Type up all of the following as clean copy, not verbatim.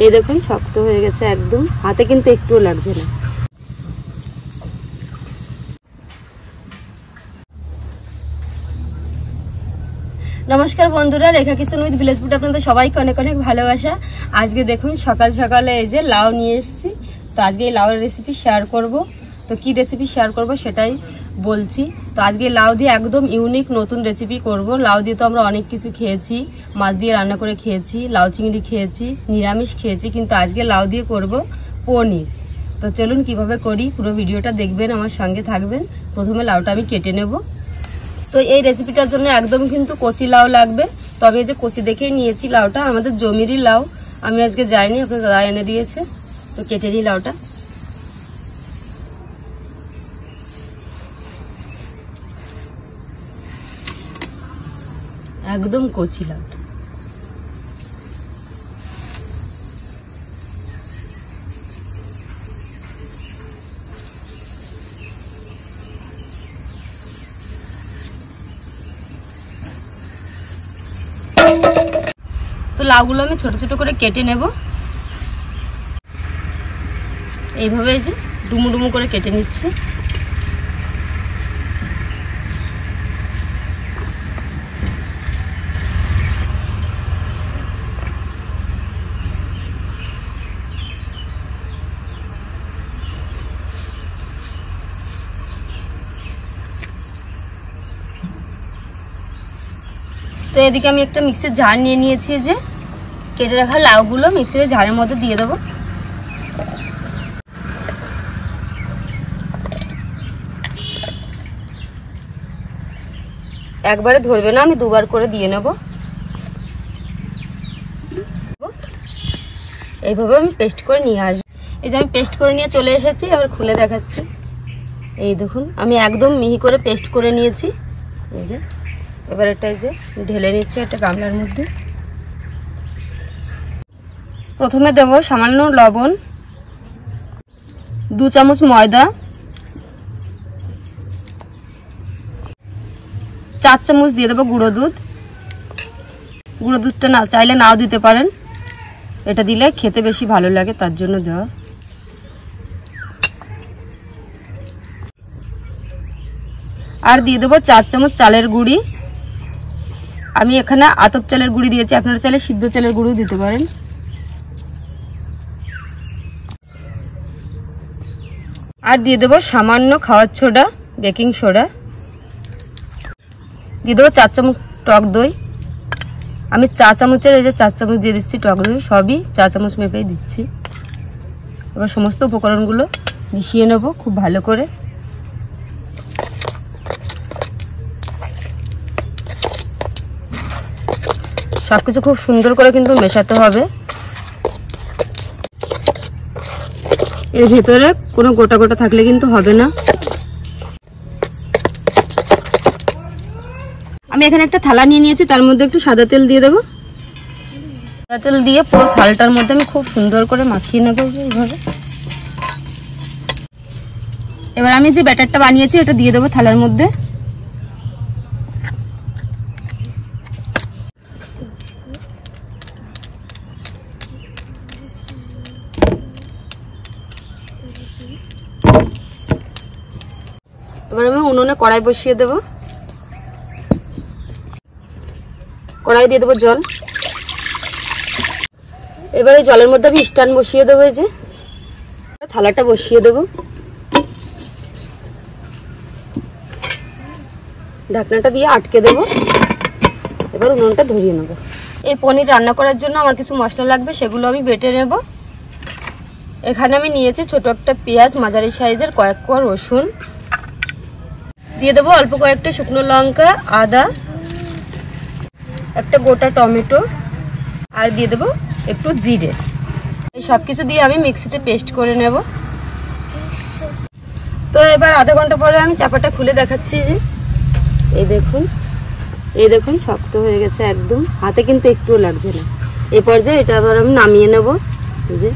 এই দেখুন শক্ত হয়ে গেছে একদম, হাতে কিন্তু একটুও লাগছে না। নমস্কার বন্ধুরা, রেখা কিচেন উইথ ভিলেজ ফুড আপনাদের সবাইকে অনেক অনেক ভালোবাসা। আজকে দেখুন সকাল সকালে এই যে লাউ নিয়ে এসেছি। তো আজকে এই লাউয়ের রেসিপি শেয়ার করব। তো কি রেসিপি শেয়ার করব সেটাই বলছি। তো আজকে লাউ দিয়ে একদম ইউনিক নতুন রেসিপি করব। লাউ দিয়ে তো আমরা অনেক কিছু খেয়েছি, মাছ দিয়ে রান্না করে খেয়েছি, লাউ চিংড়ি খেয়েছি, নিরামিষ খেয়েছি, কিন্তু আজকে লাউ দিয়ে করব পনির। তো চলুন কিভাবে করি পুরো ভিডিওটা দেখবেন, আমার সঙ্গে থাকবেন। প্রথমে লাউটা আমি কেটে নেব। তো এই রেসিপিটার জন্য একদম কিন্তু কচি লাউ লাগবে। তো আমি এই যে কচি দেখেই নিয়েছি লাউটা, আমাদের জমিরই লাউ, আমি আজকে যাইনি, ওকে দাদা এনে দিয়েছে। তো কেটে নিই লাউটা। একদম কচি লাউটা। তো লাউগুলো আমি ছোট ছোট করে কেটে নেব। এইভাবে এই যে ডুমু ডুমু করে কেটে নিচ্ছি। তো এদিকে আমি একটা মিক্সির ঝাড় নিয়ে নিয়েছি, যে কেটে রাখা লাউগুলো মিক্সির ঝাড়ের মধ্যে দিয়ে দেবো। একবারে ধরবে না, আমি দুবার করে দিয়ে নেব। এইভাবে আমি পেস্ট করে নিয়ে আসবো। এই যে আমি পেস্ট করে নিয়ে চলে এসেছি, আবার খুলে দেখাচ্ছি। এই দেখুন আমি একদম মিহি করে পেস্ট করে নিয়েছি। এই যে এবার এটা এই যে ঢেলে নিচ্ছে একটা গামলার মধ্যে। প্রথমে দেব সামান্য লবণ, 2 চামচ ময়দা, 4 চামচ দিয়ে দেবো গুঁড়ো দুধ। গুঁড়ো দুধটা না চাইলে নাও দিতে পারেন, এটা দিলে খেতে বেশি ভালো লাগে তার জন্য দেওয়া। আর দিয়ে দেবো 4 চামচ চালের গুঁড়ি। আমি এখানে আতপ চালের গুঁড়ি দিয়েছি, আপনারা চাইলে সিদ্ধ চালের গুঁড়িও দিতে পারেন। আর দিয়ে দেবো সামান্য খাওয়ার সোডা, বেকিং সোডা। দিয়ে দেবো 4 চামচ টক দই। আমি 4 চামচের এই যে 4 চামচ দিয়ে দিচ্ছি টক দই, সবই 4 চামচ মেপেই দিচ্ছি। এবার সমস্ত উপকরণগুলো মিশিয়ে নেব খুব ভালো করে। সবকিছু খুব সুন্দর করে কিন্তু মেশাতে হবে। এর ভিতরে কোনো গোটা গোটা থাকলে কিন্তু হবে না। আমি এখানে একটা থালা নিয়ে নিয়েছি, তার মধ্যে একটু সাদা তেল দিয়ে দেবো। সাদা তেল দিয়ে পুরো থালটার মধ্যে আমি খুব সুন্দর করে মাখিয়ে নেব এইভাবে। এবার আমি যে ব্যাটারটা বানিয়েছি এটা দিয়ে দেবো থালার মধ্যে। এবার আমি উনুনে কড়াই বসিয়ে দেব। কড়াই দিয়ে দেবো জল। এবারে জলের মধ্যে আমি স্ট্যান্ড বসিয়ে দেবো। এই যে থালাটা বসিয়ে দেব, ঢাকনাটা দিয়ে আটকে দেব। এবার উনুনটা ধরিয়ে নেব। এই পনির রান্না করার জন্য আমার কিছু মশলা লাগবে, সেগুলো আমি বেটে নেব। এখানে আমি নিয়েছি ছোট একটা পেঁয়াজ, মাঝারি সাইজের, কয়েক কোয়া রসুন, দিয়ে দেবো অল্প কয়েকটা শুকনো লঙ্কা, আদা, একটা গোটা টমেটো, আর দিয়ে দেবো একটু জিরে। এই সব কিছু দিয়ে আমি মিক্সিতে পেস্ট করে নেব। তো এবার আধা ঘন্টা পরে আমি চাপাটা খুলে দেখাচ্ছি। যে এই দেখুন শক্ত হয়ে গেছে একদম, হাতে কিন্তু একটুও লাগছে না। এই পর্যায়ে এটা আবার আমি নামিয়ে নেব। এই যে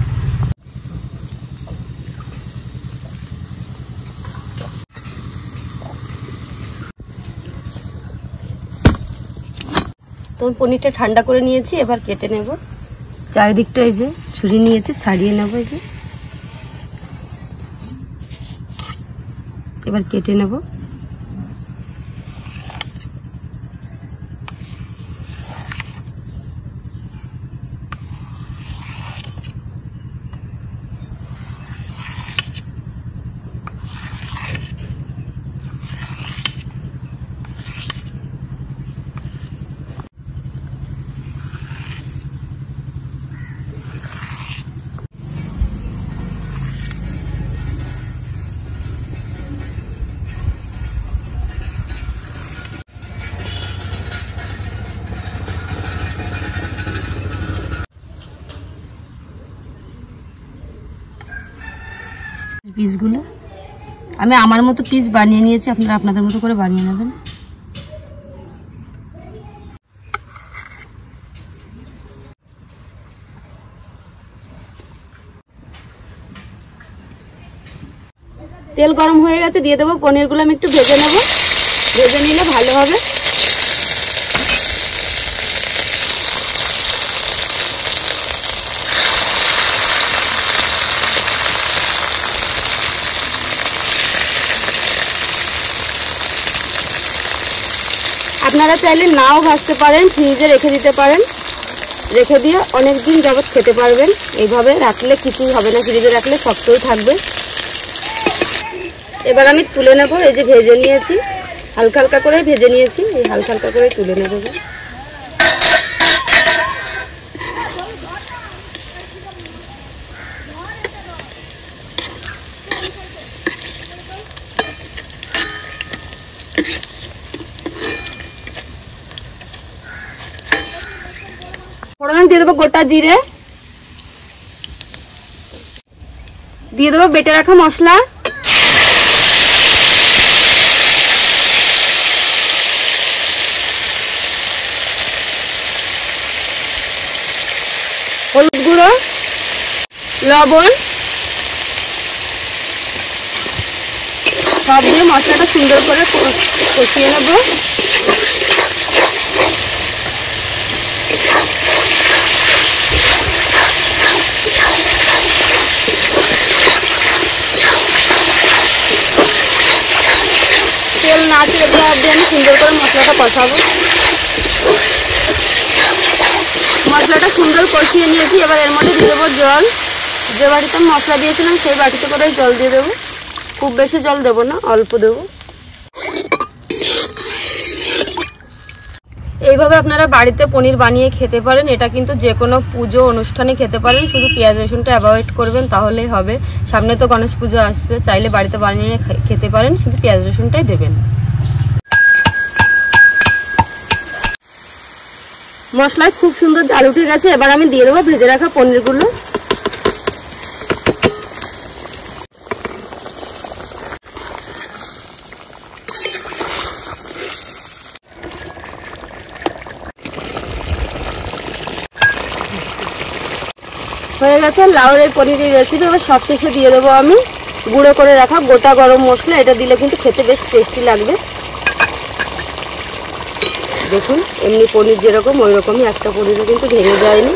তো আমি পনিরটা ঠান্ডা করে নিয়েছি, এবার কেটে নেব। চারিদিকটা এই যে ছুরি নিয়েছি, ছাড়িয়ে নেব। এই যে এবার কেটে নেব। পিসগুলো আমি আমার মতো পিস বানিয়ে নিয়েছি, আপনারা আপনাদের মতো করে বানিয়ে নেবেন। তেল গরম হয়ে গেছে, দিয়ে দেবো পনিরগুলো। আমি একটু ভেজে নেব, ভেজে নিলে ভালো হবে। আপনারা চাইলে নাও ভাজতে পারেন, ফ্রিজে রেখে দিতে পারেন, রেখে দিয়ে অনেক দিন যাবত খেতে পারবেন। এইভাবে রাখলে কিছুই হবে না, ফ্রিজে রাখলে শক্তই থাকবে। এবার আমি তুলে নেব। এই যে ভেজে নিয়েছি, হালকা হালকা করে ভেজে নিয়েছি, এই হালকা হালকা করে তুলে নেব। ফোড়নে দিয়ে দেবো গোটা জিরে, দিয়ে দেবো বেটে রাখা মশলা, হলুদ গুঁড়ো, লবণ, সব দিয়ে মশলাটা সুন্দর করে কষিয়ে নেব। তেল না ছেড়ে দেওয়া অবধি আমি সুন্দর করে মশলাটা কষাবো। মশলাটা সুন্দর কষিয়ে নিয়েছি, এবার এর মধ্যে দিয়ে দেবো জল। যে বাটিতে আমি মশলা দিয়েছিলাম সেই বাটিতে করে জল দিয়ে দেবো। খুব বেশি জল দেবো না, অল্প দেবো। এইভাবে আপনারা বাড়িতে পনির বানিয়ে খেতে পারেন। এটা কিন্তু যে কোনো পুজো অনুষ্ঠানে খেতে পারেন, শুধু পেঁয়াজ রসুনটা অ্যাভয়েড করবেন, তাহলেই হবে। সামনে তো গণেশ পুজো আসছে, চাইলে বাড়িতে বানিয়ে খেতে পারেন, শুধু পেঁয়াজ রসুনটাই দেবেন। মশলায় খুব সুন্দর জাল উঠে গেছে, এবার আমি দিয়ে দেবো ভেজে রাখা পনিরগুলো। হয়ে গেছে লাউয়ের এই পনিরের রেসিপি। এবার সবশেষে দিয়ে দেবো আমি গুঁড়ো করে রাখা গোটা গরম মশলা। এটা দিলে কিন্তু খেতে বেশ টেস্টি লাগবে। দেখুন, এমনি পনির যেরকম ওই রকমই, একটা পনিরও কিন্তু ভেঙে যায়নি।